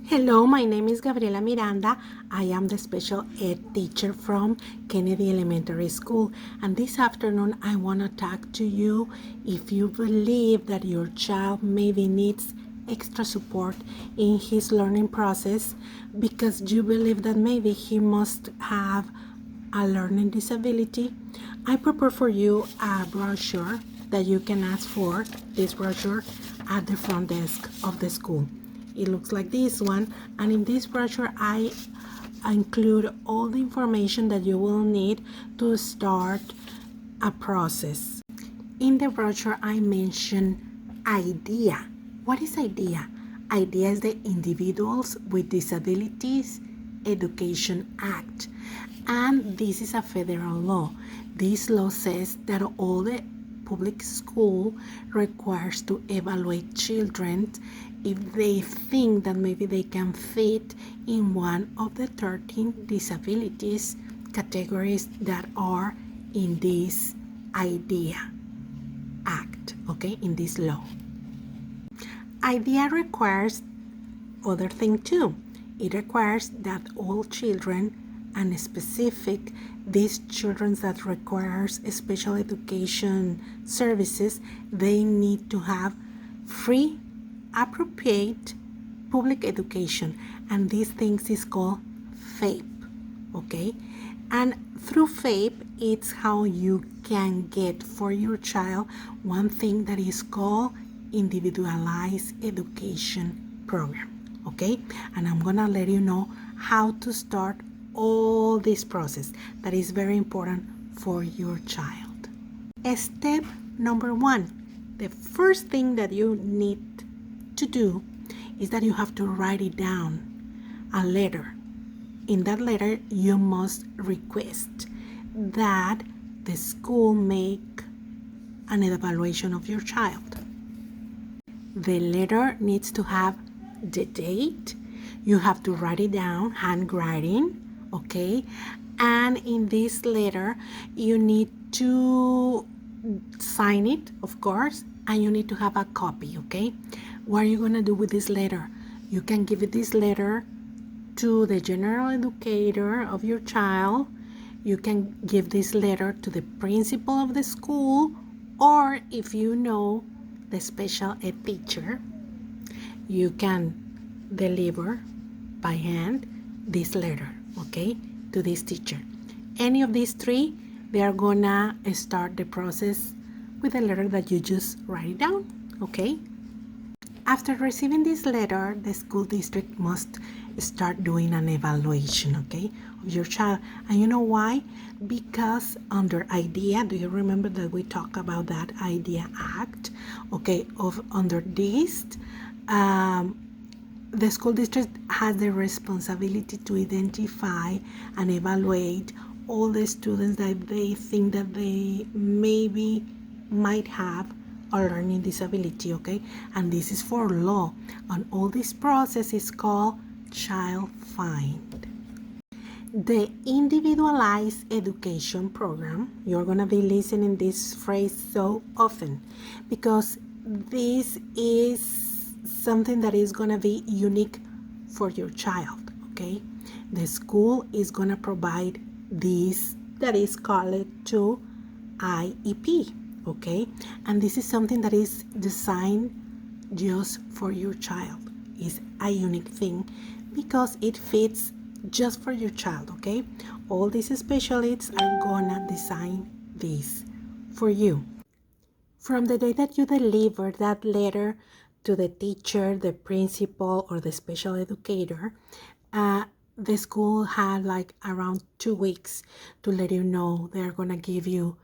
Hello, my name is Gabriela Miranda. I am the special ed teacher from Kennedy Elementary School. And this afternoon, I want to talk to you if you believe that your child maybe needs extra support in his learning process because you believe that maybe he must have a learning disability. I prepare for you a brochure that you can ask for, this brochure, at the front desk of the school. It looks like this one, and in this brochure I include all the information that you will need to start a process. In the brochure I mention IDEA. What is IDEA? IDEA is the Individuals with Disabilities Education Act, and this is a federal law. This law says that all the public school requires to evaluate children if they think that maybe they can fit in one of the 13 disabilities categories that are in this IDEA Act, okay, in this law. IDEA requires other thing too. It requires that all children, and specific these children that requires special education services, they need to have free, appropriate public education, and these things is called FAPE, okay? And through FAPE, it's how you can get for your child one thing that is called individualized education program, okay? And I'm gonna let you know how to start all this process that is very important for your child. Step number 1, the first thing that you need to do is that you have to write it down, a letter. In that letter you must request that the school make an evaluation of your child. The letter needs to have the date. You have to write it down, handwriting, okay? And in this letter you need to sign it, of course, and you need to have a copy, okay? What are you gonna do with this letter? You can give this letter to the general educator of your child. You can give this letter to the principal of the school, or if you know the special ed teacher, you can deliver by hand this letter, okay, to this teacher. Any of these three, they are gonna start the process with a letter that you just write it down, okay? After receiving this letter, the school district must start doing an evaluation, okay, of your child. And you know why? Because under IDEA, do you remember that we talked about that IDEA Act? Okay, under this, the school district has the responsibility to identify and evaluate all the students that they think that they maybe might have a learning disability, okay? And this is for law. And all this process is called child find. The individualized education program, you're gonna be listening this phrase so often because this is something that is gonna be unique for your child, okay? The school is gonna provide this that is called to IEP, okay? And this is something that is designed just for your child. It's a unique thing because it fits just for your child, okay? All these specialists are gonna design this for you. From the day that you deliver that letter to the teacher, the principal, or the special educator, the school had like around 2 weeks to let you know. They're gonna give you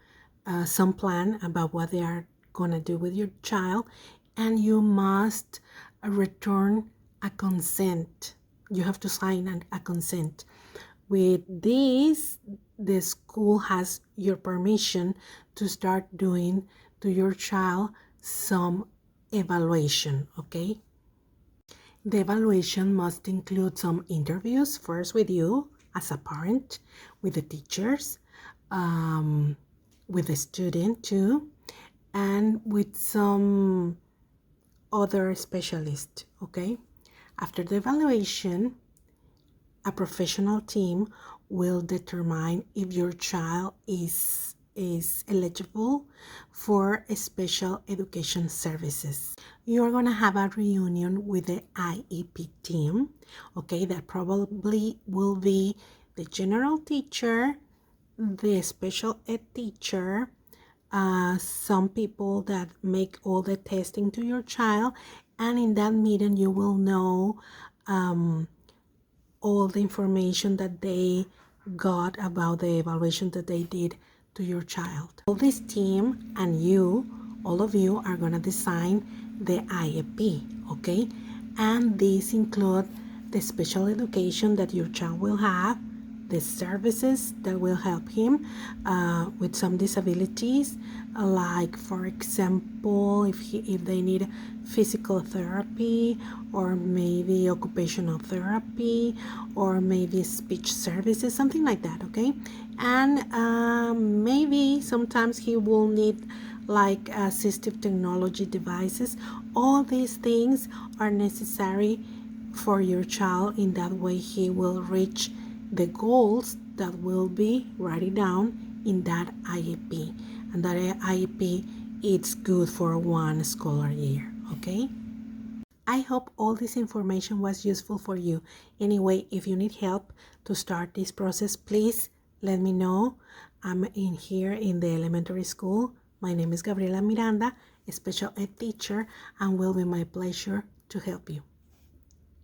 some plan about what they are gonna do with your child, and you must return a consent. You have to sign a consent. With this, the school has your permission to start doing to your child some evaluation, okay? The evaluation must include some interviews, first with you as a parent, with the teachers, with the student too, and with some other specialist, okay? After the evaluation, a professional team will determine if your child is eligible for special education services. You're going to have a reunion with the IEP team, okay? That probably will be the general teacher, the special ed teacher, some people that make all the testing to your child, and in that meeting you will know all the information that they got about the evaluation that they did to your child. All this team and you, all of you, are going to design the IEP, okay? And these include the special education that your child will have, the services that will help him with some disabilities, like for example, if they need physical therapy, or maybe occupational therapy, or maybe speech services, something like that, okay? And maybe sometimes he will need like assistive technology devices. All these things are necessary for your child. In that way he will reach the goals that will be written down in that IEP. And that IEP, it's good for 1 scholar year, okay? I hope all this information was useful for you. Anyway, if you need help to start this process, please let me know. I'm in here in the elementary school. My name is Gabriela Miranda, a special ed teacher, and will be my pleasure to help you.